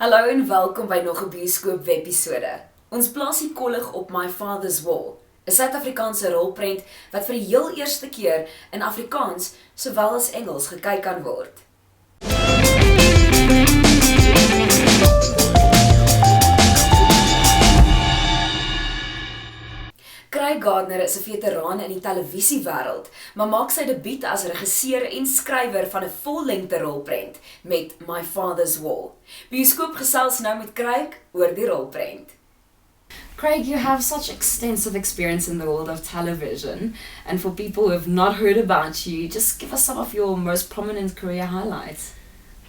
Hallo en welkom by nog 'n Bioskoop webepisode. Ons plaas die kollig op My Father's Wall, 'n Suid-Afrikaanse rolprent wat vir die heel eerste keer in Afrikaans sowel as Engels gekyk kan word. Gardner is 'n veteraan in die televisiewêreld, maar maak sy debuut as regisseur en skrywer van 'n vollengte rolprent met My Father's Wall. Bioskoop gesels nou met Craig oor die rolprent. Craig, you have such extensive experience in the world of television, and for people who have not heard about you, just give us some of your most prominent career highlights.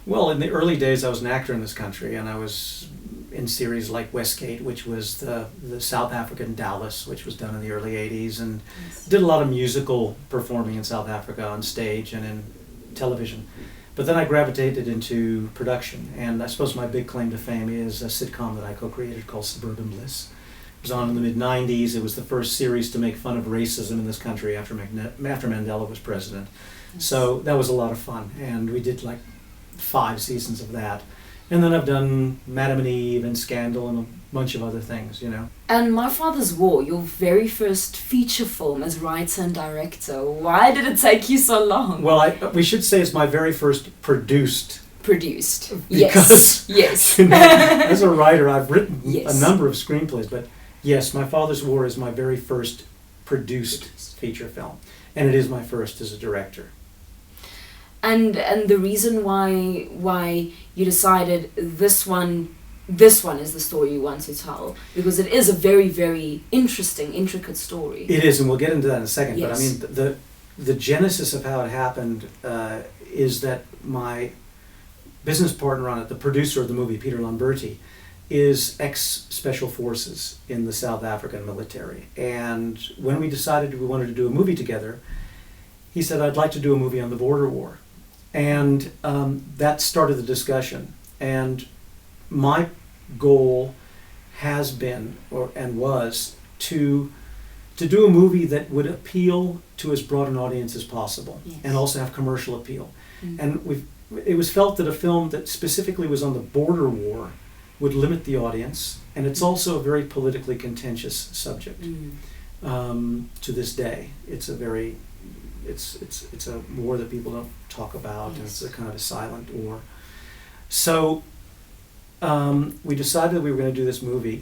Well, in the early days I was an actor in this country, and I was in series like Westgate, which was the South African Dallas, which was done in the early 80s, and did a lot of musical performing in South Africa on stage and in television. But then I gravitated into production, and I suppose my big claim to fame is a sitcom that I co-created called Suburban Bliss. It was on in the mid-90s. It was the first series to make fun of racism in this country after Mandela was president. So that was a lot of fun, and we did like 5 seasons of that. And then I've done Madam and Eve and Scandal and a bunch of other things, you know. And My Father's War, your very first feature film as writer and director. Why did it take you so long? Well, we should say it's my very first produced. Produced. Because, yes. You know, as a writer, I've written Yes. a number of screenplays, but yes, My Father's War is my very first produced feature film. And it is my first as a director. And the reason why you decided this one is the story you want to tell, because it is a very, very interesting, intricate story. It is, and we'll get into that in a second. Yes. But I mean, the genesis of how it happened is that my business partner on it, the producer of the movie, Peter Lamberti, is ex-special forces in the South African military. And when we decided we wanted to do a movie together, he said, "I'd like to do a movie on the border war." And that started the discussion. And my goal has been, was, to do a movie that would appeal to as broad an audience as possible, Yes. and also have commercial appeal. Mm. And it was felt that a film that specifically was on the border war would limit the audience, and it's also a very politically contentious subject. To this day. It's a war that people don't talk about, and it's a kind of a silent war. So we decided that we were going to do this movie,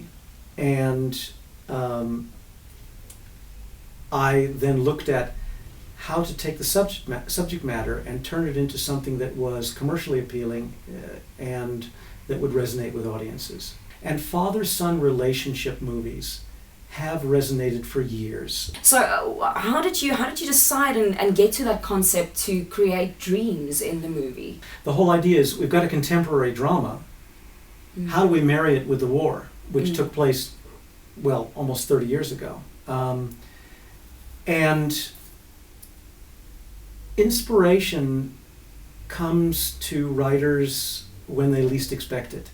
and I then looked at how to take the subject matter and turn it into something that was commercially appealing and that would resonate with audiences. And father-son relationship movies have resonated for years. So how did you decide and get to that concept to create dreams in the movie? The whole idea is we've got a contemporary drama. How do we marry it with the war, which took place, well, almost 30 years ago? And inspiration comes to writers when they least expect it.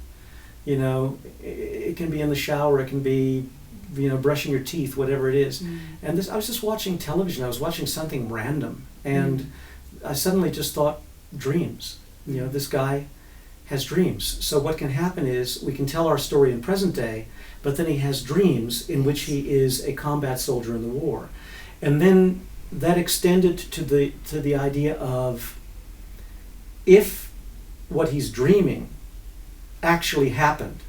You know, it can be in the shower, it can be, you know, brushing your teeth, whatever it is. And I was just watching television. I was watching something random, and I suddenly just thought, dreams. You know, this guy has dreams. So what can happen is we can tell our story in present day, but then he has dreams in which he is a combat soldier in the war. And then that extended to the idea of, if what he's dreaming actually happened,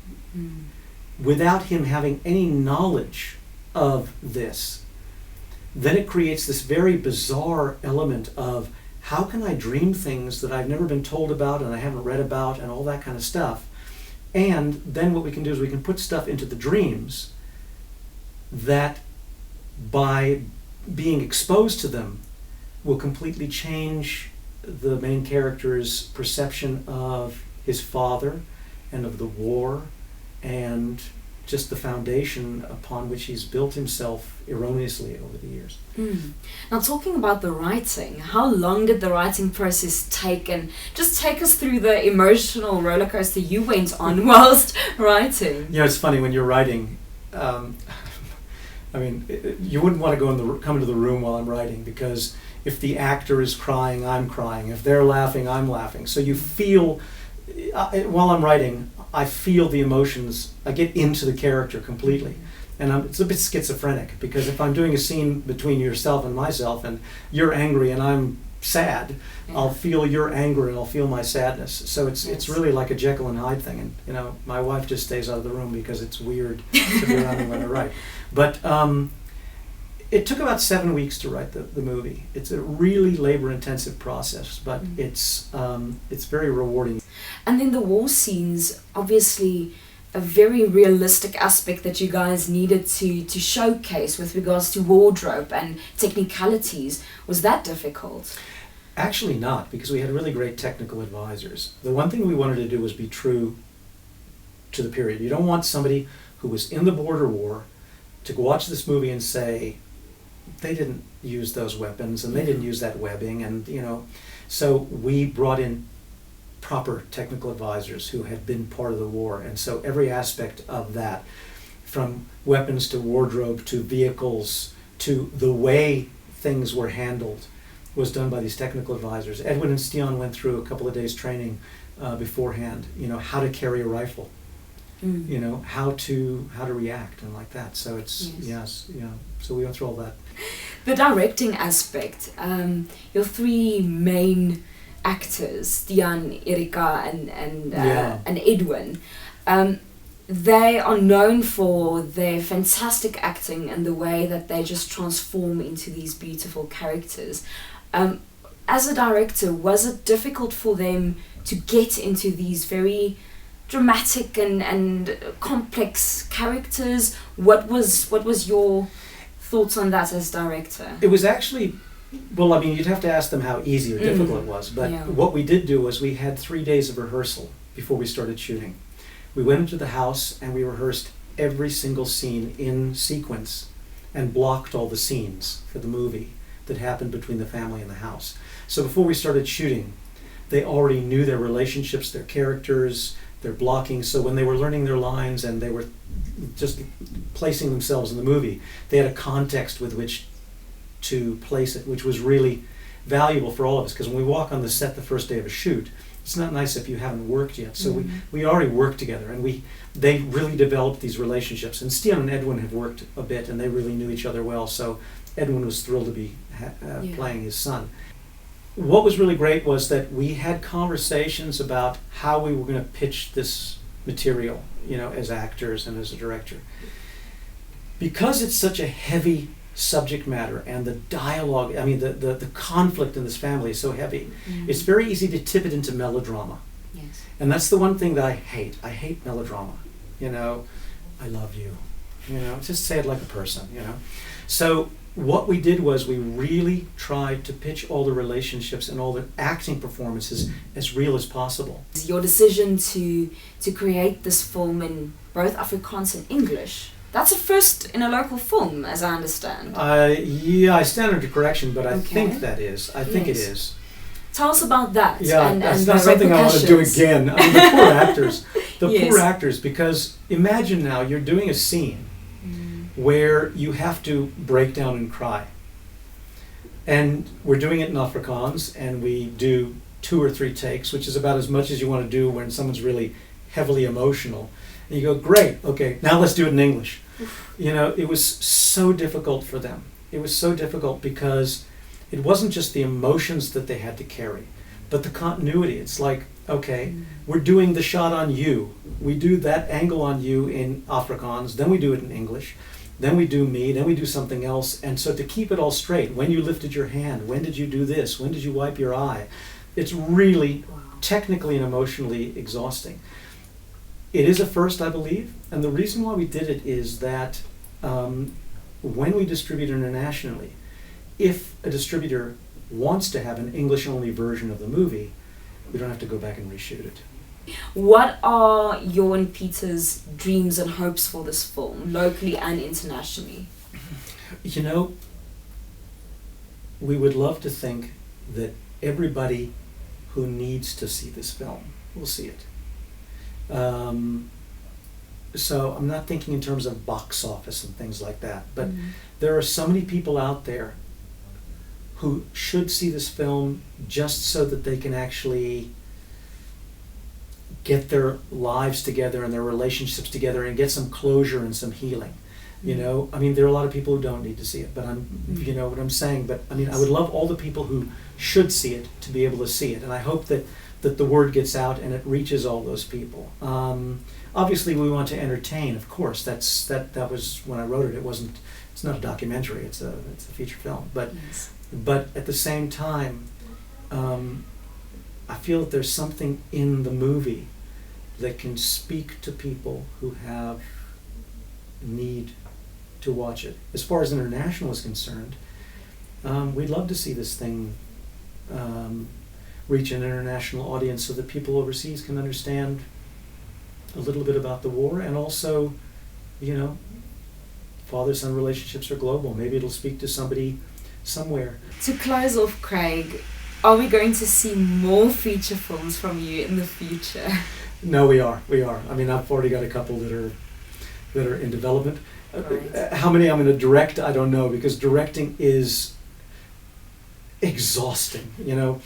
without him having any knowledge of this, then it creates this very bizarre element of, how can I dream things that I've never been told about and I haven't read about and all that kind of stuff? And then what we can do is we can put stuff into the dreams that, by being exposed to them, will completely change the main character's perception of his father and of the war, and just the foundation upon which he's built himself erroneously over the years. Now, talking about the writing, how long did the writing process take? And just take us through the emotional roller coaster you went on whilst writing. You know, it's funny when you're writing. I mean, you wouldn't want to come into the room while I'm writing, because if the actor is crying, I'm crying. If they're laughing, I'm laughing. So you feel, while I'm writing, I feel the emotions. I get into the character completely. And it's a bit schizophrenic, because if I'm doing a scene between yourself and myself, and you're angry and I'm sad, I'll feel your anger and I'll feel my sadness. So it's really like a Jekyll and Hyde thing. And you know, my wife just stays out of the room because it's weird to be around me when I write. But it took about 7 weeks to write the movie. It's a really labor-intensive process, but it's very rewarding. And then the war scenes, obviously, a very realistic aspect that you guys needed to showcase with regards to wardrobe and technicalities. Was that difficult? Actually not, because we had really great technical advisors. The one thing we wanted to do was be true to the period. You don't want somebody who was in the border war to watch this movie and say, they didn't use those weapons and they didn't use that webbing, and you know. So we brought in proper technical advisors who had been part of the war, and so every aspect of that, from weapons to wardrobe to vehicles to the way things were handled, was done by these technical advisors. Edwin and Stian went through a couple of days training beforehand, you know, how to carry a rifle, you know, how to react and like that. So it's so we went through all that. The directing aspect, your three main actors, Stian, Erika, and Edwin, they are known for their fantastic acting and the way that they just transform into these beautiful characters. As a director, was it difficult for them to get into these very dramatic and complex characters? What was your thoughts on that as director? It was actually, well, I mean, you'd have to ask them how easy or difficult it was, but what we did do was we had 3 days of rehearsal before we started shooting. We went into the house and we rehearsed every single scene in sequence and blocked all the scenes for the movie that happened between the family and the house. So before we started shooting, they already knew their relationships, their characters, their blocking. So when they were learning their lines and they were just placing themselves in the movie, they had a context with which to place it, which was really valuable for all of us, because when we walk on the set the first day of a shoot, it's not nice if you haven't worked yet. So we already worked together, and they really developed these relationships. And Stian and Edwin have worked a bit, and they really knew each other well. So Edwin was thrilled to be playing his son. What was really great was that we had conversations about how we were going to pitch this material, you know, as actors and as a director. Because it's such a heavy subject matter, and the dialogue, I mean, the conflict in this family is so heavy, it's very easy to tip it into melodrama. Yes. And that's the one thing that I hate. I hate melodrama. You know, I love you. You know, just say it like a person, you know. So what we did was we really tried to pitch all the relationships and all the acting performances as real as possible. Your decision to create this film in both Afrikaans and English, that's a first in a local film, as I understand. Yeah, I stand under correction, but I think that is. I think it is. Tell us about that. Yeah, and that's the not something I want to do again. I mean, the poor actors. Poor actors, because imagine now you're doing a scene where you have to break down and cry. And we're doing it in Afrikaans, and we do 2 or 3 takes, which is about as much as you want to do when someone's really heavily emotional. And you go, great, okay, now let's do it in English. You know, it was so difficult for them. It was so difficult because it wasn't just the emotions that they had to carry, but the continuity. It's like, okay, we're doing the shot on you. We do that angle on you in Afrikaans, then we do it in English, then we do me, then we do something else. And so to keep it all straight, when you lifted your hand, when did you do this, when did you wipe your eye? It's really technically and emotionally exhausting. It is a first, I believe, and the reason why we did it is that when we distribute internationally, if a distributor wants to have an English-only version of the movie, we don't have to go back and reshoot it. What are your and Peter's dreams and hopes for this film, locally and internationally? You know, we would love to think that everybody who needs to see this film will see it. So I'm not thinking in terms of box office and things like that, but there are so many people out there who should see this film just so that they can actually get their lives together and their relationships together and get some closure and some healing. You know, I mean, there are a lot of people who don't need to see it, but you know what I'm saying, but I mean, I would love all the people who should see it to be able to see it, and I hope that the word gets out and it reaches all those people. Obviously, we want to entertain, of course. That was when I wrote it. It's not a documentary. It's a feature film. But at the same time, I feel that there's something in the movie that can speak to people who have need to watch it. As far as international is concerned, we'd love to see this thing reach an international audience so that people overseas can understand a little bit about the war, and also, you know, father-son relationships are global. Maybe it'll speak to somebody somewhere. To close off, Craig, are we going to see more feature films from you in the future? No, we are. I mean, I've already got a couple that are in development. Right. How many I'm going to direct, I don't know, because directing is exhausting. You know,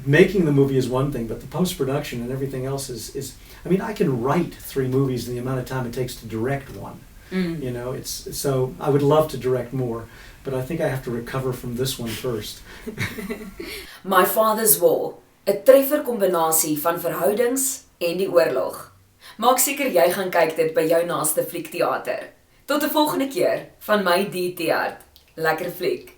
making the movie is one thing, but the post-production and everything else is I mean, I can write 3 movies in the amount of time it takes to direct one. You know, so I would love to direct more, but I think I have to recover from this one first. My Father's War, 'n treffer kombinasie van verhoudings en die oorlog. Maak seker jy gaan kyk dit by jou naaste fliekteater. Tot 'n volgende keer van my Dee Theart. Lekker fliek.